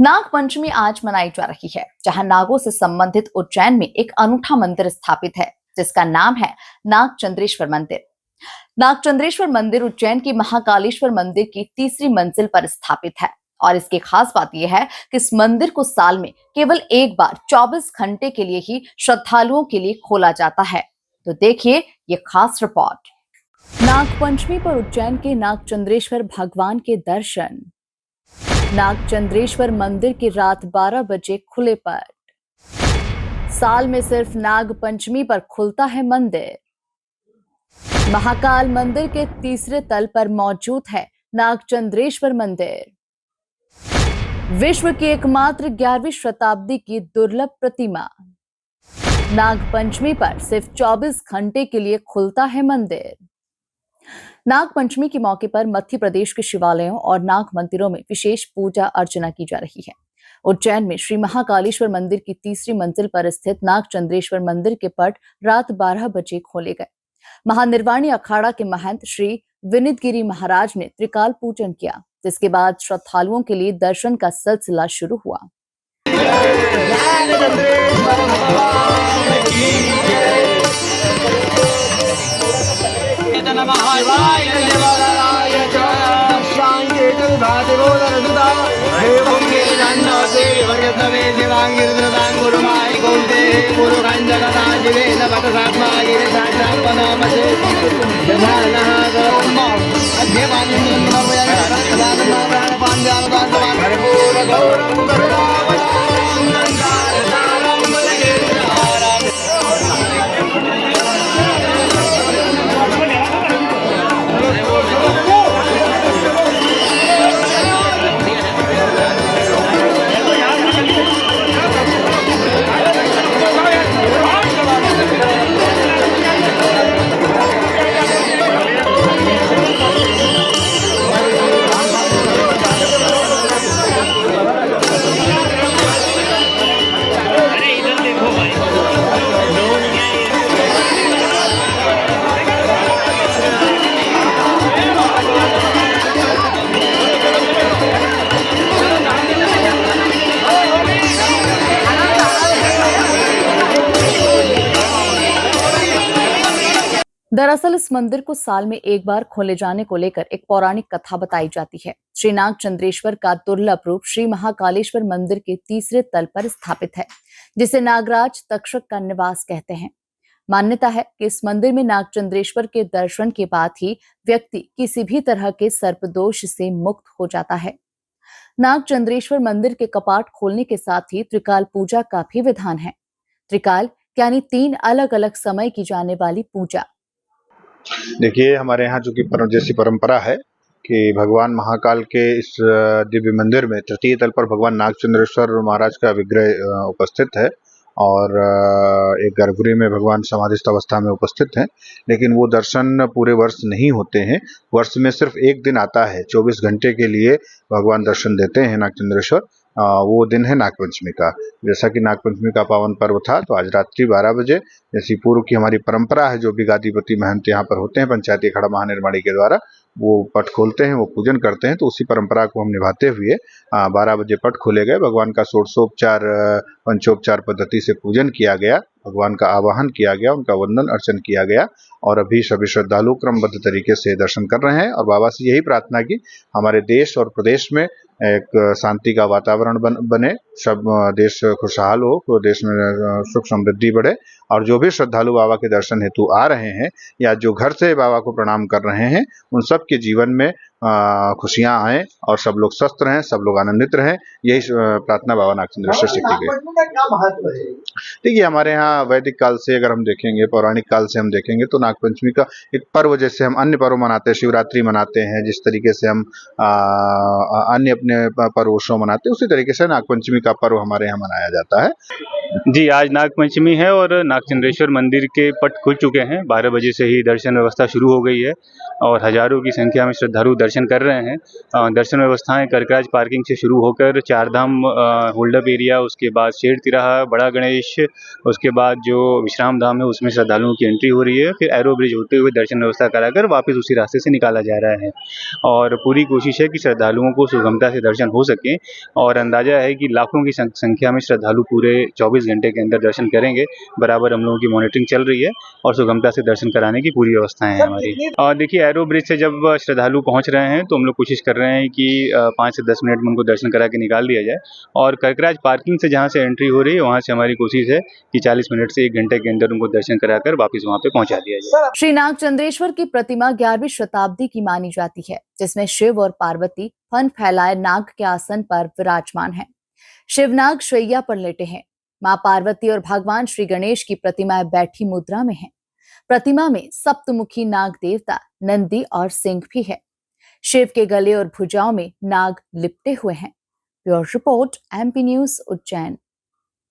नाग पंचमी आज मनाई जा रही है, जहां नागों से संबंधित उज्जैन में एक अनूठा मंदिर स्थापित है, जिसका नाम है नागचंद्रेश्वर मंदिर। नागचंद्रेश्वर मंदिर उज्जैन की महाकालेश्वर मंदिर की तीसरी मंजिल पर स्थापित है और इसकी खास बात यह है कि इस मंदिर को साल में केवल एक बार 24 घंटे के लिए ही श्रद्धालुओं के लिए खोला जाता है। तो देखिए ये खास रिपोर्ट। नागपंचमी पर उज्जैन के नागचंद्रेश्वर भगवान के दर्शन। नागचंद्रेश्वर मंदिर की रात 12 बजे खुले पट। साल में सिर्फ नाग पंचमी पर खुलता है मंदिर। महाकाल मंदिर के तीसरे तल पर मौजूद है नागचंद्रेश्वर मंदिर। विश्व की एकमात्र 11वीं शताब्दी की दुर्लभ प्रतिमा। नाग पंचमी पर सिर्फ 24 घंटे के लिए खुलता है मंदिर। नाग पंचमी के मौके पर मध्य प्रदेश के शिवालयों और नाग मंदिरों में विशेष पूजा अर्चना की जा रही है। उज्जैन में श्री महाकालेश्वर मंदिर की तीसरी मंजिल पर स्थित नागचंद्रेश्वर मंदिर के पट रात 12 बजे खोले गए। महानिर्वाणी अखाड़ा के महंत श्री विनीत गिरी महाराज ने त्रिकाल पूजन किया, जिसके बाद श्रद्धालुओं के लिए दर्शन का सिलसिला शुरू हुआ। दरअसल इस मंदिर को साल में एक बार खोले जाने को लेकर एक पौराणिक कथा बताई जाती है। श्री नागचंद्रेश्वर का दुर्लभ रूप श्री महाकालेश्वर मंदिर के तीसरे तल पर स्थापित है, जिसे नागराज तक्षक का निवास कहते हैं। मान्यता है कि इस मंदिर में नागचंद्रेश्वर के दर्शन के बाद ही व्यक्ति किसी भी तरह के सर्पदोष से मुक्त हो जाता है। नागचंद्रेश्वर मंदिर के कपाट खोलने के साथ ही त्रिकाल पूजा का भी विधान है। त्रिकाल यानी 3 अलग अलग समय की जाने वाली पूजा। देखिए, हमारे यहाँ जो कि जैसी परंपरा है कि भगवान महाकाल के इस दिव्य मंदिर में तृतीय तल पर भगवान नागचंद्रेश्वर महाराज का विग्रह उपस्थित है और एक गर्भगृह में भगवान समाधिस्थ अवस्था में उपस्थित हैं, लेकिन वो दर्शन पूरे वर्ष नहीं होते हैं। वर्ष में सिर्फ एक दिन आता है, 24 घंटे के लिए भगवान दर्शन देते हैं नागचंद्रेश्वर। वो दिन है नागपंचमी का। जैसा कि नागपंचमी का पावन पर्व था, तो आज रात्रि 12 बजे जैसी पूर्व की हमारी परंपरा है, जो भी गादीपति महंत यहाँ पर होते हैं पंचायती अखाड़ा महानिर्माणी के द्वारा, वो पट खोलते हैं, वो पूजन करते हैं। तो उसी परंपरा को हम निभाते हुए 12 बजे पट खोले गए। भगवान का षोडशोपचार पंचोपचार पद्धति से पूजन किया गया, भगवान का आवाहन किया गया, उनका वंदन अर्चन किया गया और अभी सभी श्रद्धालु क्रमबद्ध तरीके से दर्शन कर रहे हैं और बाबा से यही प्रार्थना की हमारे देश और प्रदेश में एक शांति का वातावरण बने, सब देश खुशहाल हो, तो देश में सुख समृद्धि बढ़े और जो भी श्रद्धालु बाबा के दर्शन हेतु आ रहे हैं या जो घर से बाबा को प्रणाम कर रहे हैं, उन सब के जीवन में खुशियां आए और सब लोग स्वस्थ रहें, सब लोग आनंदित रहें, यही प्रार्थना बाबा नागचंद्रेश्वर से की गई। देखिए, हमारे यहाँ वैदिक काल से अगर हम देखेंगे, पौराणिक काल से हम देखेंगे, तो नागपंचमी का एक पर्व जैसे हम अन्य पर्व मनाते हैं, शिवरात्रि मनाते हैं, जिस तरीके से हम अन्य अपने पर्व उत्सव मनाते हैं, उसी तरीके से नागपंचमी का पर्व हमारे यहाँ मनाया जाता है। जी, आज नागपंचमी है और नागचंद्रेश्वर मंदिर के पट खुल चुके हैं। 12 बजे से ही दर्शन व्यवस्था शुरू हो गई है और हज़ारों की संख्या में श्रद्धालु दर्शन कर रहे हैं। दर्शन व्यवस्थाएँ करकराज पार्किंग से शुरू होकर चारधाम होल्डअप एरिया, उसके बाद शेर तिराहा, बड़ा गणेश, उसके बाद जो विश्राम धाम है उसमें श्रद्धालुओं की एंट्री हो रही है। फिर एरो ब्रिज होते हुए दर्शन व्यवस्था कराकर वापस उसी रास्ते से निकाला जा रहा है और पूरी कोशिश है कि श्रद्धालुओं को सुगमता से दर्शन हो सकें और अंदाज़ा है कि लाखों की संख्या में श्रद्धालु पूरे 24 घंटे के अंदर दर्शन करेंगे। बराबर हम लोगों की मॉनिटरिंग चल रही है और सुगमता से दर्शन कराने की पूरी व्यवस्थाएँ हैं हमारी। और देखिए, एरो ब्रिज से जब श्रद्धालु पहुँच रहे हैं तो हम लोग कोशिश कर रहे हैं कि 5 से 10 मिनट में उनको दर्शन करा के निकाल दिया जाए और करकराज पार्किंग से जहाँ से एंट्री हो रही है वहाँ से हमारी कोशिश है कि 40 मिनट से 1 घंटे के अंदर उनको दर्शन कराकर वापस वहाँ पे पहुँचा दिया जाए। श्री नागचंद्रेश्वर की प्रतिमा 11वीं शताब्दी की मानी जाती है, जिसमें शिव और पार्वती फन फैलाए नाग के आसन पर विराजमान हैं। शिवनाग शैया पर लेटे हैं। मां पार्वती और भगवान श्री गणेश की प्रतिमाएं बैठी मुद्रा में हैं। प्रतिमा में सप्तमुखी नाग देवता, नंदी और सिंह भी है। शिव के गले और भुजाओं में नाग लिपटे हुए हैं। Bureau report, MP news, Ujjain.